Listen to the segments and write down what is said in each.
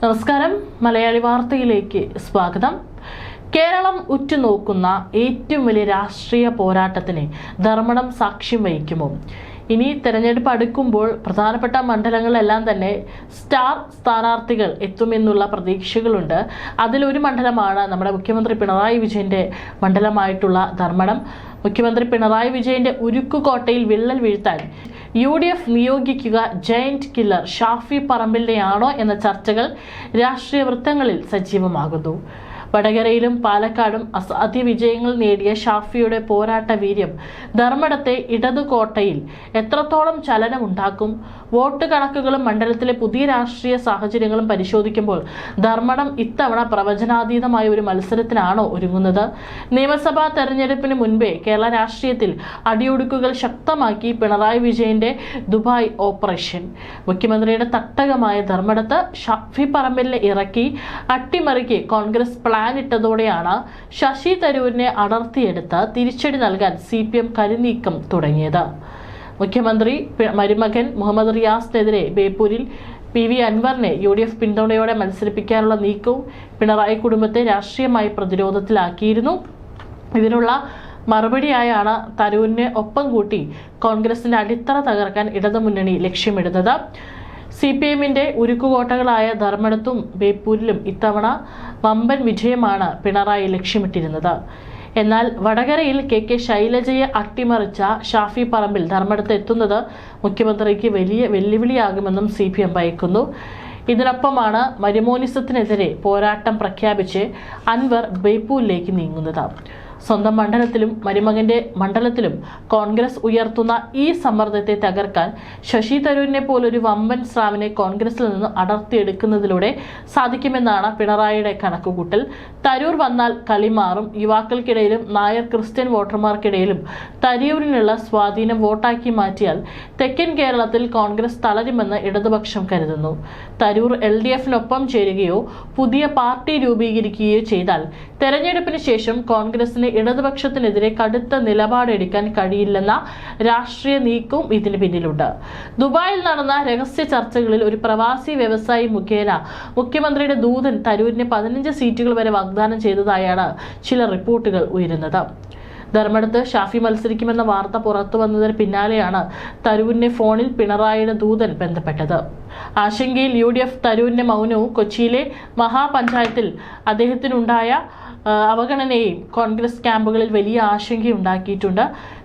നമസ്കാരം, മലയാളി വാർത്തയിലേക്ക് സ്വാഗതം. കേരളം ഉറ്റുനോക്കുന്ന ഏറ്റവും വലിയ രാഷ്ട്രീയ പോരാട്ടത്തിന് ധർമ്മടം സാക്ഷ്യം വഹിക്കുമോ? ഇനി തെരഞ്ഞെടുപ്പ് അടുക്കുമ്പോൾ പ്രധാനപ്പെട്ട മണ്ഡലങ്ങളിലെല്ലാം തന്നെ സ്റ്റാർ സ്ഥാനാർത്ഥികൾ എത്തുമെന്നുള്ള പ്രതീക്ഷകളുണ്ട്. അതിലൊരു മണ്ഡലമാണ് നമ്മുടെ മുഖ്യമന്ത്രി പിണറായി വിജയന്റെ മണ്ഡലമായിട്ടുള്ള ധർമ്മടം. മുഖ്യമന്ത്രി പിണറായി വിജയന്റെ ഉരുക്കുകോട്ടയിൽ വിള്ളൽ വീഴ്ത്താൻ UDF നിയോഗിക്കുക ജയന്റ് കില്ലർ ഷാഫി പറമ്പിലിനെയാണോ എന്ന ചർച്ചകൾ രാഷ്ട്രീയ വൃത്തങ്ങളിൽ സജീവമാകുന്നു. വടകരയിലും പാലക്കാടും അസാധ്യ വിജയങ്ങൾ നേടിയ ഷാഫിയുടെ പോരാട്ട വീര്യം ധർമ്മടത്തെ ഇടതുകോട്ടയിൽ എത്രത്തോളം ചലനമുണ്ടാക്കും? വോട്ട് കണക്കുകളും മണ്ഡലത്തിലെ പുതിയ രാഷ്ട്രീയ സാഹചര്യങ്ങളും പരിശോധിക്കുമ്പോൾ ധർമ്മടം ഇത്തവണ പ്രവചനാതീതമായ ഒരു മത്സരത്തിനാണോ ഒരുങ്ങുന്നത്? നിയമസഭാ തെരഞ്ഞെടുപ്പിന് മുൻപേ കേരള രാഷ്ട്രീയത്തിൽ അടിയൊടുക്കുകൾ ശക്തമാക്കി പിണറായി വിജയന്റെ ദുബായ് ഓപ്പറേഷൻ. മുഖ്യമന്ത്രിയുടെ തട്ടകമായ ധർമ്മടത്ത് ഷാഫി പറമ്പിലിനെ ഇറക്കി അട്ടിമറിക്ക് കോൺഗ്രസ് പ്ലാൻ ഇട്ടതോടെയാണ് ശശി തരൂരിനെ അടർത്തിയെടുത്ത് തിരിച്ചടി നൽകാൻ CPM കരുനീക്കം തുടങ്ങിയത്. മുഖ്യമന്ത്രി മരുമകൻ മുഹമ്മദ് റിയാസിനെതിരെ ബേപ്പൂരിൽ PV അൻവറിനെ UDF പിന്തുണയോടെ മത്സരിപ്പിക്കാനുള്ള നീക്കവും പിണറായി കുടുംബത്തെ രാഷ്ട്രീയമായി പ്രതിരോധത്തിലാക്കിയിരുന്നു. ഇതിനുള്ള മറുപടിയായാണ് തരൂരിനെ ഒപ്പം കൂട്ടി കോൺഗ്രസിന്റെ അടിത്തറ തകർക്കാൻ ഇടതുമുന്നണി ലക്ഷ്യമിടുന്നത്. CPMന്റെ ഉരുക്കുകോട്ടകളായ ധർമ്മടത്തും ബേപ്പൂരിലും ഇത്തവണ വമ്പൻ വിജയമാണ് പിണറായി ലക്ഷ്യമിട്ടിരുന്നത്. എന്നാൽ വടകരയിൽ KK ശൈലജയെ അട്ടിമറിച്ച ഷാഫി പറമ്പിൽ ധർമ്മടത്ത് എത്തുന്നത് മുഖ്യമന്ത്രിക്ക് വലിയ വെല്ലുവിളിയാകുമെന്നും CPM ഭയക്കുന്നു. ഇതിനൊപ്പമാണ് മരുമോനിസത്തിനെതിരെ പോരാട്ടം പ്രഖ്യാപിച്ച് അൻവർ ബേപ്പൂരിലേക്ക് നീങ്ങുന്നത്. സ്വന്തം മണ്ഡലത്തിലും മരുമകന്റെ മണ്ഡലത്തിലും കോൺഗ്രസ് ഉയർത്തുന്ന ഈ സമ്മർദ്ദത്തെ തകർക്കാൻ ശശി തരൂരിനെ പോലൊരു വമ്പൻ സ്രാവിനെ കോൺഗ്രസിൽ നിന്ന് അടർത്തിയെടുക്കുന്നതിലൂടെ സാധിക്കുമെന്നാണ് പിണറായിയുടെ കണക്കുകൂട്ടൽ. തരൂർ വന്നാൽ കളി മാറും. യുവാക്കൾക്കിടയിലും നായർ ക്രിസ്ത്യൻ വോട്ടർമാർക്കിടയിലും തരൂരിനുള്ള സ്വാധീനം വോട്ടാക്കി മാറ്റിയാൽ തെക്കൻ കേരളത്തിൽ കോൺഗ്രസ് തളരുമെന്ന് ഇടതുപക്ഷം കരുതുന്നു. തരൂർ LDFനൊപ്പം ചേരുകയോ പുതിയ പാർട്ടി രൂപീകരിക്കുകയോ ചെയ്താൽ തെരഞ്ഞെടുപ്പിന് ശേഷം കോൺഗ്രസിന് ഇടതുപക്ഷത്തിനെതിരെ കടുത്ത നിലപാടെടുക്കാൻ കഴിയില്ലെന്ന രാഷ്ട്രീയ നീക്കവും ഇതിന് പിന്നിലുണ്ട്. ദുബായിൽ നടന്ന രഹസ്യ ചർച്ചകളിൽ ഒരു പ്രവാസി വ്യവസായി മുഖേന മുഖ്യമന്ത്രിയുടെ ദൂതൻ തരൂരിന് 15 സീറ്റുകൾ വരെ വാഗ്ദാനം ചെയ്തതായാണ് ചില റിപ്പോർട്ടുകൾ ഉയരുന്നത്. ധർമ്മടത്ത് ഷാഫി മത്സരിക്കുമെന്ന വാർത്ത പുറത്തു വന്നതിന് പിന്നാലെയാണ് തരൂരിനെ ഫോണിൽ പിണറായിയുടെ ദൂതൻ ബന്ധപ്പെട്ടത്. ആശങ്കയിൽ UDF തരൂരിന്റെ മൗനവും കൊച്ചിയിലെ മഹാപഞ്ചായത്തിൽ അദ്ദേഹത്തിനുണ്ടായ അവഗണനയും കോൺഗ്രസ് ക്യാമ്പുകളിൽ വലിയ ആശങ്കയുണ്ടാക്കിയിട്ടുണ്ട്.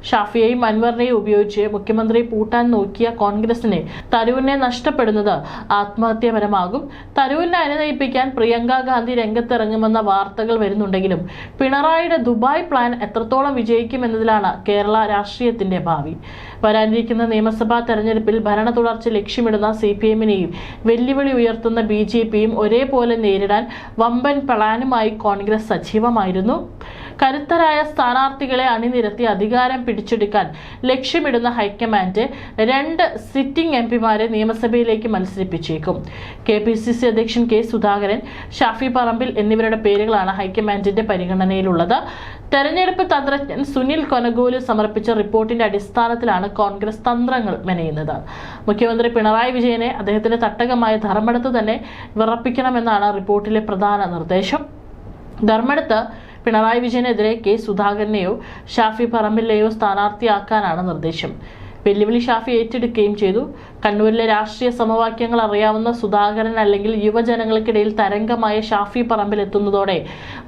ഷാഫിയെയും അൻവറിനെയും ഉപയോഗിച്ച് മുഖ്യമന്ത്രിയെ പൂട്ടാൻ നോക്കിയ കോൺഗ്രസിനെ തരൂരിനെ നഷ്ടപ്പെടുന്നത് ആത്മഹത്യാപരമാകും. തരൂരിനെ അനുനയിപ്പിക്കാൻ പ്രിയങ്ക ഗാന്ധി രംഗത്തിറങ്ങുമെന്ന വാർത്തകൾ വരുന്നുണ്ടെങ്കിലും പിണറായിയുടെ ദുബായ് പ്ലാൻ എത്രത്തോളം വിജയിക്കുമെന്നതിലാണ് കേരള രാഷ്ട്രീയത്തിന്റെ ഭാവി. വരാനിരിക്കുന്ന നിയമസഭാ തെരഞ്ഞെടുപ്പിൽ ഭരണ തുടർച്ച ലക്ഷ്യമിടുന്ന CPMനെയും വെല്ലുവിളി ഉയർത്തുന്ന BJPയും ഒരേപോലെ നേരിടാൻ വമ്പൻ പ്ലാനുമായി കോൺഗ്രസ് സജീവമായിരുന്നു. കരുത്തരായ സ്ഥാനാർത്ഥികളെ അണിനിരത്തി അധികാരം പിടിച്ചെടുക്കാൻ ലക്ഷ്യമിടുന്ന ഹൈക്കമാൻഡ് 2 സിറ്റിംഗ് MPമാരെ നിയമസഭയിലേക്ക് മത്സരിപ്പിച്ചേക്കും. KPCC അധ്യക്ഷൻ K സുധാകരൻ, ഷാഫി പറമ്പിൽ എന്നിവരുടെ പേരുകളാണ് ഹൈക്കമാൻഡിന്റെ പരിഗണനയിലുള്ളത്. തെരഞ്ഞെടുപ്പ് തന്ത്രജ്ഞൻ സുനിൽ കൊനഗോല് സമർപ്പിച്ച റിപ്പോർട്ടിന്റെ അടിസ്ഥാനത്തിലാണ് കോൺഗ്രസ് തന്ത്രങ്ങൾ മെനയുന്നത്. മുഖ്യമന്ത്രി പിണറായി വിജയനെ അദ്ദേഹത്തിന്റെ തട്ടകമായ ധർമ്മടത്ത് തന്നെ വിറപ്പിക്കണമെന്നാണ് റിപ്പോർട്ടിലെ പ്രധാന നിർദ്ദേശം. ധർമ്മടത്ത് പിണറായി വിജയനെതിരെ K സുധാകരനെയോ ഷാഫി പറമ്പിലിനെയോ സ്ഥാനാർത്ഥിയാക്കാനാണ് നിർദ്ദേശം. വെല്ലുവിളി ഷാഫി ഏറ്റെടുക്കുകയും ചെയ്തു. കണ്ണൂരിലെ രാഷ്ട്രീയ സമവാക്യങ്ങൾ അറിയാവുന്ന സുധാകരൻ അല്ലെങ്കിൽ യുവജനങ്ങൾക്കിടയിൽ തരംഗമായ ഷാഫി പറമ്പിൽ എത്തുന്നതോടെ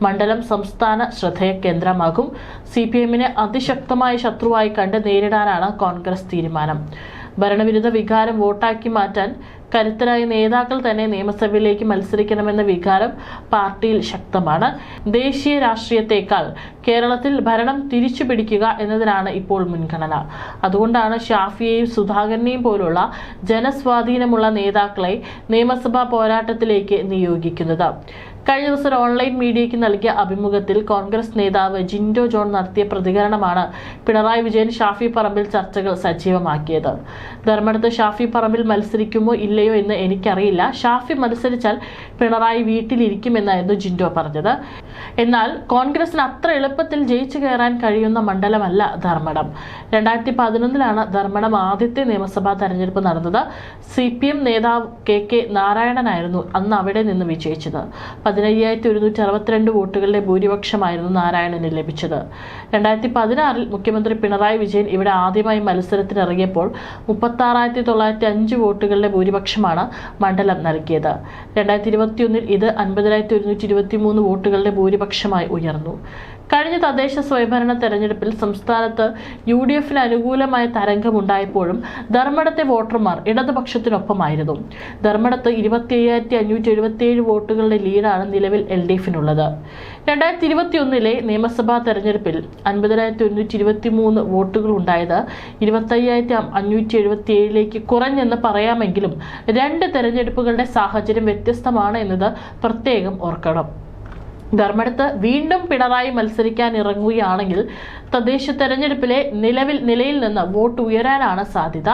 മണ്ഡലം സംസ്ഥാന ശ്രദ്ധേയകേന്ദ്രമാകും. CPMനെ അതിശക്തമായ ശത്രുവായി കണ്ട് നേരിടാനാണ് കോൺഗ്രസ് തീരുമാനം. ഭരണവിരുദ്ധ വികാരം വോട്ടാക്കി മാറ്റാൻ കരുത്തരായ നേതാക്കൾ തന്നെ നിയമസഭയിലേക്ക് മത്സരിക്കണമെന്ന വികാരം പാർട്ടിയിൽ ശക്തമാണ്. ദേശീയ രാഷ്ട്രീയത്തെക്കാൾ കേരളത്തിൽ ഭരണം തിരിച്ചു പിടിക്കുക എന്നതിനാണ് ഇപ്പോൾ മുൻഗണന. അതുകൊണ്ടാണ് ഷാഫിയെയും സുധാകരനെയും പോലുള്ള ജനസ്വാധീനമുള്ള നേതാക്കളെ നിയമസഭാ പോരാട്ടത്തിലേക്ക് നിയോഗിക്കുന്നത്. കഴിഞ്ഞ ദിവസം ഒരു ഓൺലൈൻ മീഡിയയ്ക്ക് നൽകിയ അഭിമുഖത്തിൽ കോൺഗ്രസ് നേതാവ് ജിൻഡോ ജോൺ നടത്തിയ പ്രതികരണമാണ് പിണറായി വിജയൻ ഷാഫി പറമ്പിൽ ചർച്ചകൾ സജീവമാക്കിയത്. ധർമ്മടത്ത് ഷാഫി പറമ്പിൽ മത്സരിക്കുമോ ഇല്ലയോ എന്ന് എനിക്കറിയില്ല. ഷാഫി മത്സരിച്ചാൽ പിണറായി വീട്ടിലിരിക്കുമെന്നായിരുന്നു ജിൻഡോ പറഞ്ഞത്. എന്നാൽ കോൺഗ്രസിന് അത്ര എളുപ്പത്തിൽ ജയിച്ചു കയറാൻ കഴിയുന്ന മണ്ഡലമല്ല ധർമ്മടം. 2011 ധർമ്മടം ആദ്യത്തെ നിയമസഭാ തെരഞ്ഞെടുപ്പ് നടന്നത്. CPM നേതാവ് KK നാരായണനായിരുന്നു അന്ന് അവിടെ നിന്ന് വിജയിച്ചത്. 15,162 വോട്ടുകളുടെ ഭൂരിപക്ഷമായിരുന്നു നാരായണന് ലഭിച്ചത്. 2016 മുഖ്യമന്ത്രി പിണറായി വിജയൻ ഇവിടെ ആദ്യമായി മത്സരത്തിനിറങ്ങിയപ്പോൾ 36,905 വോട്ടുകളുടെ ഭൂരിപക്ഷമാണ് മണ്ഡലം നൽകിയത്. 2021 ഇത് 50,123 വോട്ടുകളുടെ ഭൂരിപക്ഷമായി ഉയർന്നു. കഴിഞ്ഞ തദ്ദേശ സ്വയംഭരണ തെരഞ്ഞെടുപ്പിൽ സംസ്ഥാനത്ത് UDFന് അനുകൂലമായ തരംഗമുണ്ടായപ്പോഴും ധർമ്മടത്തെ വോട്ടർമാർ ഇടതുപക്ഷത്തിനൊപ്പമായിരുന്നു. ധർമ്മടത്ത് 25,577 വോട്ടുകളുടെ ലീഡാണ് നിലവിൽ LDFനുള്ളത്. 2021 നിയമസഭാ തെരഞ്ഞെടുപ്പിൽ 50,123 വോട്ടുകൾ ഉണ്ടായത് 25,577 കുറഞ്ഞെന്ന് പറയാമെങ്കിലും രണ്ട് തെരഞ്ഞെടുപ്പുകളുടെ സാഹചര്യം വ്യത്യസ്തമാണ് എന്നത് പ്രത്യേകം ഓർക്കണം. ധർമ്മടത്ത് വീണ്ടും പിണറായി മത്സരിക്കാൻ ഇറങ്ങുകയാണെങ്കിൽ തദ്ദേശ തെരഞ്ഞെടുപ്പിലെ നിലയിൽ നിന്ന് വോട്ട് ഉയരാനാണ് സാധ്യത.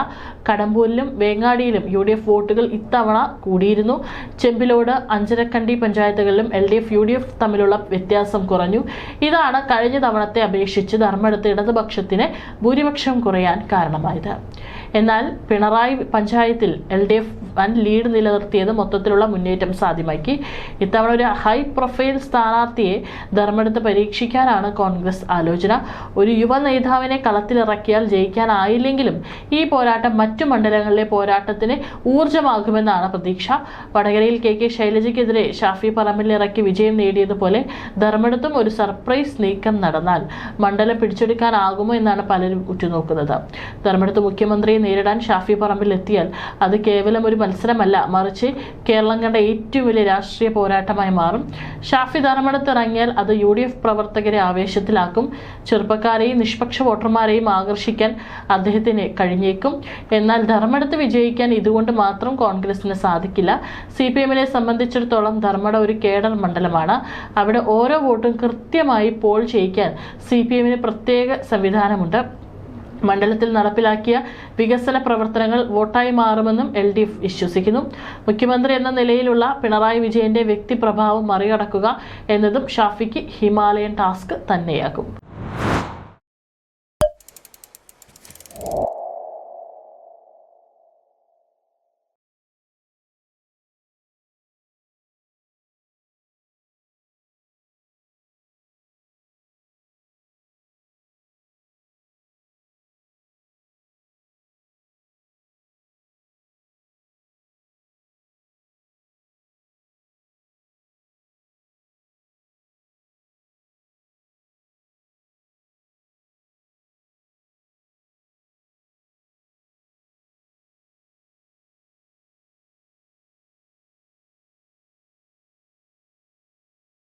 കടമ്പൂരിലും വേങ്ങാടിയിലും UDF വോട്ടുകൾ ഇത്തവണ കൂടിയിരുന്നു. ചെമ്പിലോട്, അഞ്ചരക്കണ്ടി പഞ്ചായത്തുകളിലും LDF UDF തമ്മിലുള്ള വ്യത്യാസം കുറഞ്ഞു. ഇതാണ് കഴിഞ്ഞ തവണത്തെ അപേക്ഷിച്ച് ധർമ്മടത്ത് ഇടതുപക്ഷത്തിന് ഭൂരിപക്ഷം കുറയാൻ കാരണമായത്. എന്നാൽ പിണറായി പഞ്ചായത്തിൽ LDF വൻ ലീഡ് നിലനിർത്തിയത് മൊത്തത്തിലുള്ള മുന്നേറ്റം സാധ്യമാക്കി. ഇത്തവണ ഒരു ഹൈ പ്രൊഫൈൽ സ്ഥാനാർത്ഥിയെ ധർമ്മടത്ത് പരീക്ഷിക്കാനാണ് കോൺഗ്രസ് ആലോചന. ഒരു യുവ നേതാവിനെ കളത്തിലിറക്കിയാൽ ജയിക്കാനായില്ലെങ്കിലും ഈ പോരാട്ടം മറ്റു മണ്ഡലങ്ങളിലെ പോരാട്ടത്തിന് ഊർജ്ജമാകുമെന്നാണ് പ്രതീക്ഷ. വടകരയിൽ KK ശൈലജയ്ക്കെതിരെ ഷാഫി പറമ്പിൽ ഇറക്കി വിജയം നേടിയതുപോലെ ധർമ്മടത്തും ഒരു സർപ്രൈസ് നീക്കം നടന്നാൽ മണ്ഡലം പിടിച്ചെടുക്കാനാകുമോ എന്നാണ് പലരും ഉറ്റുനോക്കുന്നത്. ധർമ്മടത്ത് മുഖ്യമന്ത്രിയെ നേരിടാൻ ഷാഫി പറമ്പിൽ എത്തിയാൽ അത് കേവലം ഒരു മത്സരമല്ല, മറിച്ച് കേരളം കണ്ട ഏറ്റവും വലിയ രാഷ്ട്രീയ പോരാട്ടമായി മാറും. ഷാഫി ധർമ്മടത്ത് ഇറങ്ങിയാൽ അത് UDF പ്രവർത്തകരെ ആവേശത്തിലാക്കും. ചെറുപ്പക്കാരെയും നിഷ്പക്ഷ വോട്ടർമാരെയും ആകർഷിക്കാൻ അദ്ദേഹത്തിന് കഴിഞ്ഞേക്കും. എന്നാൽ ധർമ്മടത്ത് വിജയിക്കാൻ ഇതുകൊണ്ട് മാത്രം കോൺഗ്രസിന് സാധിക്കില്ല. CPMനെ സംബന്ധിച്ചിടത്തോളം ധർമ്മടം ഒരു കേഡർ മണ്ഡലമാണ്. അവിടെ ഓരോ വോട്ടും കൃത്യമായി പോൾ ചെയ്യിക്കാൻ CPMന് പ്രത്യേക സംവിധാനമുണ്ട്. മണ്ഡലത്തിൽ നടപ്പിലാക്കിയ വികസന പ്രവർത്തനങ്ങൾ വോട്ടായി മാറുമെന്നും LDF വിശ്വസിക്കുന്നു. മുഖ്യമന്ത്രി എന്ന നിലയിലുള്ള പിണറായി വിജയന്റെ വ്യക്തിപ്രഭാവം മറികടക്കുക എന്നതും ഷാഫിക്ക് ഹിമാലയൻ ടാസ്ക് തന്നെയാകും.